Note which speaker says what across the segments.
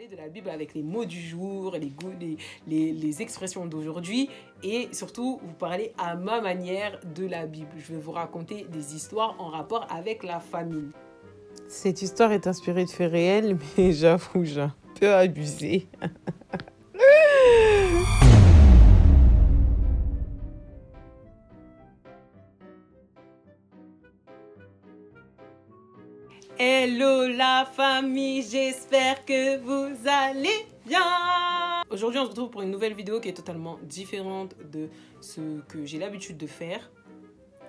Speaker 1: parler de la Bible avec les mots du jour, les expressions d'aujourd'hui et surtout vous parler à ma manière de la Bible. Je vais vous raconter des histoires en rapport avec la famine.
Speaker 2: Cette histoire est inspirée de faits réels, mais j'avoue, j'ai un peu abusé.
Speaker 1: Hello la famille, j'espère que vous allez bien. Aujourd'hui on se retrouve pour une nouvelle vidéo qui est totalement différente de ce que j'ai l'habitude de faire.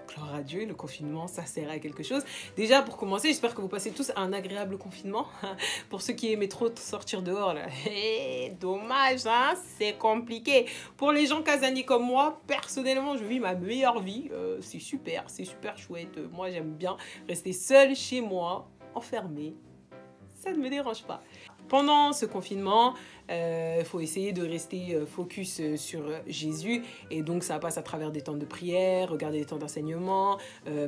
Speaker 1: Gloire à Dieu, le confinement ça sert à quelque chose. Déjà pour commencer, j'espère que vous passez tous un agréable confinement. Pour ceux qui aimaient trop sortir dehors là, dommage hein, c'est compliqué. Pour les gens casaniers comme moi, personnellement je vis ma meilleure vie. C'est super chouette. Moi j'aime bien rester seule chez moi, enfermée, ça ne me dérange pas. Pendant ce confinement, il faut essayer de rester focus sur Jésus et donc ça passe à travers des temps de prière, regarder des temps d'enseignement,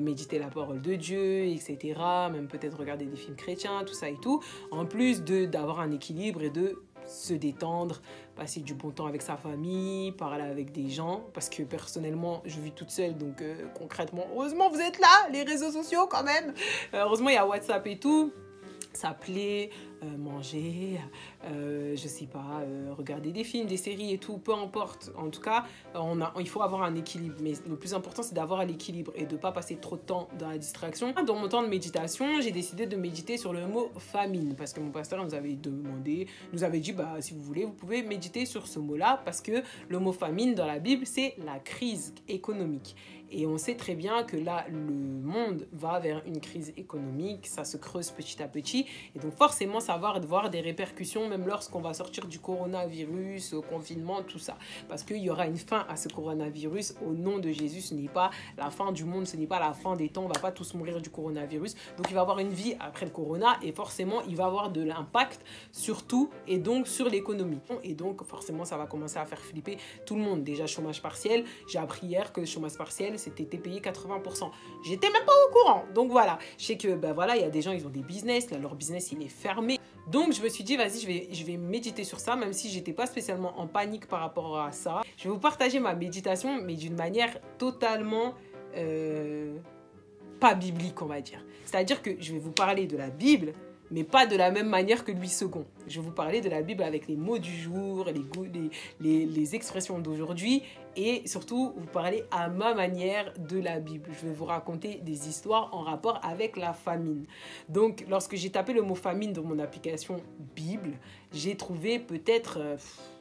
Speaker 1: méditer la parole de Dieu, etc. Même peut-être regarder des films chrétiens, tout ça et tout. En plus d'avoir un équilibre et de se détendre, passer du bon temps avec sa famille, parler avec des gens, parce que personnellement, je vis toute seule, donc concrètement, heureusement vous êtes là, les réseaux sociaux quand même. Heureusement, il y a WhatsApp et tout. S'appeler, manger, je sais pas, regarder des films, des séries et tout, peu importe. En tout cas, il faut avoir un équilibre. Mais le plus important, c'est d'avoir l'équilibre et de ne pas passer trop de temps dans la distraction. Dans mon temps de méditation, j'ai décidé de méditer sur le mot famine parce que mon pasteur nous avait demandé, nous avait dit, bah, si vous voulez, vous pouvez méditer sur ce mot-là parce que le mot famine dans la Bible, c'est la crise économique. Et on sait très bien que là, le monde va vers une crise économique, ça se creuse petit à petit. Et donc forcément, ça va avoir des répercussions, même lorsqu'on va sortir du coronavirus, au confinement, tout ça. Parce qu'il y aura une fin à ce coronavirus. Au nom de Jésus, ce n'est pas la fin du monde, ce n'est pas la fin des temps. On ne va pas tous mourir du coronavirus. Donc il va y avoir une vie après le corona et forcément, il va avoir de l'impact sur tout et donc sur l'économie. Et donc forcément, ça va commencer à faire flipper tout le monde. Déjà, chômage partiel. J'ai appris hier que le chômage partiel, c'était payé 80%. J'étais même pas au courant. Donc voilà, je sais que ben voilà, il y a des gens, ils ont des business, là leur business il est fermé. Donc je me suis dit vas-y, je vais méditer sur ça, même si j'étais pas spécialement en panique par rapport à ça. Je vais vous partager ma méditation, mais d'une manière totalement pas biblique, on va dire. C'est-à-dire que je vais vous parler de la Bible, mais pas de la même manière que Louis II. Je vais vous parler de la Bible avec les mots du jour, les expressions d'aujourd'hui et surtout vous parler à ma manière de la Bible. Je vais vous raconter des histoires en rapport avec la famine. Donc, lorsque j'ai tapé le mot famine dans mon application Bible, j'ai trouvé peut-être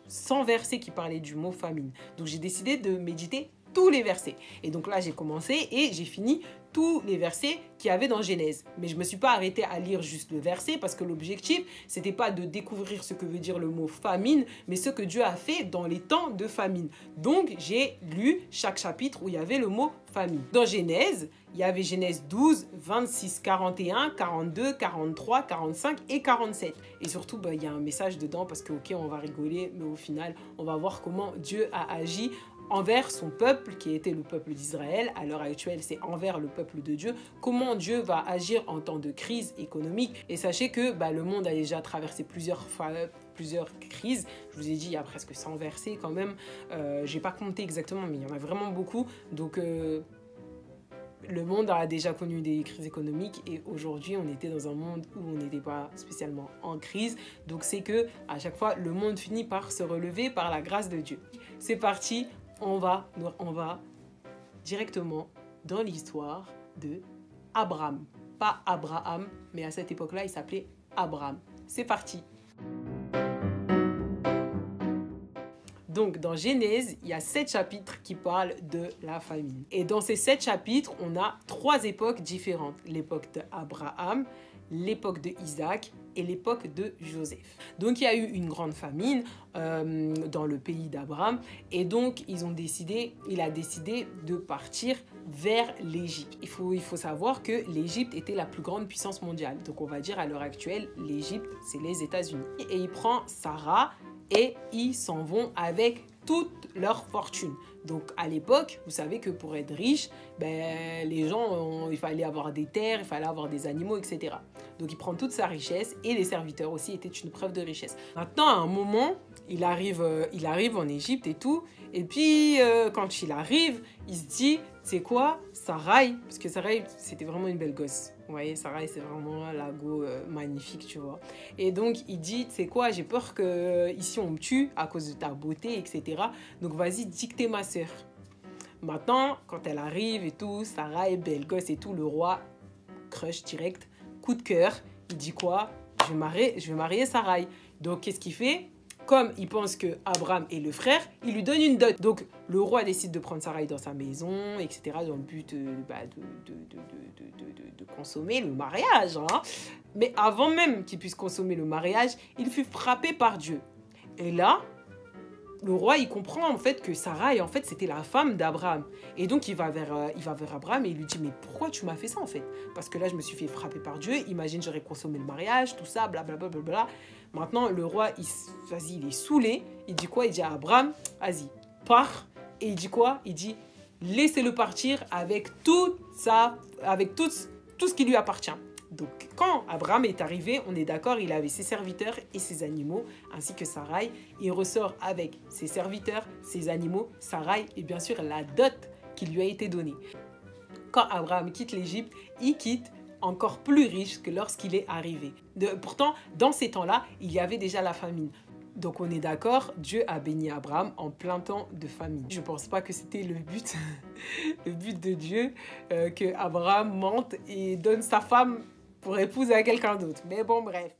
Speaker 1: 100 versets qui parlaient du mot famine. Donc, j'ai décidé de méditer tous les versets. Et donc là, j'ai commencé et j'ai fini tous les versets qu'il y avait dans Genèse. Mais je ne me suis pas arrêtée à lire juste le verset parce que l'objectif, c'était pas de découvrir ce que veut dire le mot famine, mais ce que Dieu a fait dans les temps de famine. Donc, j'ai lu chaque chapitre où il y avait le mot famine. Dans Genèse, il y avait Genèse 12, 26, 41, 42, 43, 45 et 47. Et surtout, il y a un message dedans parce que, ok, on va rigoler, mais au final, on va voir comment Dieu a agi envers son peuple, qui était le peuple d'Israël. À l'heure actuelle, c'est envers le peuple de Dieu. Comment Dieu va agir en temps de crise économique. Et sachez que le monde a déjà traversé plusieurs crises. Je vous ai dit, il y a presque 100 versets quand même. Je n'ai pas compté exactement, mais il y en a vraiment beaucoup. Donc, le monde a déjà connu des crises économiques et aujourd'hui, on était dans un monde où on n'était pas spécialement en crise. Donc, c'est que à chaque fois, le monde finit par se relever par la grâce de Dieu. C'est parti. On va directement dans l'histoire de Abraham. Pas Abraham, mais à cette époque-là, il s'appelait Abraham. C'est parti. Donc, dans Genèse, il y a 7 chapitres qui parlent de la famine. Et dans ces 7 chapitres, on a 3 époques différentes. L'époque d'Abraham, l'époque de Isaac et l'époque de Joseph. Donc, il y a eu une grande famine dans le pays d'Abraham. Et donc, il a décidé de partir vers l'Égypte. Il faut savoir que l'Égypte était la plus grande puissance mondiale. Donc, on va dire à l'heure actuelle, l'Égypte, c'est les États-Unis. Et il prend Sarah et ils s'en vont avec toute leur fortune. Donc à l'époque, vous savez que pour être riche, ben, les gens, il fallait avoir des terres, il fallait avoir des animaux, etc. Donc il prend toute sa richesse et les serviteurs aussi étaient une preuve de richesse. Maintenant, à un moment, il arrive en Égypte et tout. Et puis, quand il arrive, il se dit, c'est quoi, Sarai, parce que Sarai, c'était vraiment une belle gosse. Vous voyez, Sarai, c'est vraiment la go magnifique, tu vois. Et donc, il dit, c'est quoi, j'ai peur que ici on me tue à cause de ta beauté, etc. Donc, vas-y, dictez ma sœur. Maintenant, quand elle arrive et tout, Sarai, belle gosse et tout, le roi, crush direct, coup de cœur. Il dit quoi, je vais marier Sarai. Donc, qu'est-ce qu'il fait? Comme il pense que Abraham est le frère, il lui donne une dot. Donc, le roi décide de prendre Sarai dans sa maison, etc., dans le but de consommer le mariage. Hein. Mais avant même qu'il puisse consommer le mariage, il fut frappé par Dieu. Et là, le roi, il comprend en fait que Sarai, en fait, c'était la femme d'Abraham. Et donc, il va vers Abraham et il lui dit, mais pourquoi tu m'as fait ça en fait? Parce que là, je me suis fait frapper par Dieu. Imagine, j'aurais consommé le mariage, tout ça, blablabla. Bla, bla, bla. Maintenant, le roi, il est saoulé. Il dit quoi? Il dit à Abraham, vas-y, pars. Et il dit quoi? Il dit, laissez-le partir avec tout ce qui lui appartient. Donc, quand Abraham est arrivé, on est d'accord, il avait ses serviteurs et ses animaux, ainsi que Sarai. Il ressort avec ses serviteurs, ses animaux, Sarai et bien sûr la dot qui lui a été donnée. Quand Abraham quitte l'Égypte, il quitte encore plus riche que lorsqu'il est arrivé. Pourtant, dans ces temps-là, il y avait déjà la famine. Donc on est d'accord, Dieu a béni Abraham en plein temps de famine. Je ne pense pas que c'était le but, le but de Dieu, que Abraham mente et donne sa femme pour épouse à quelqu'un d'autre. Mais bon, bref.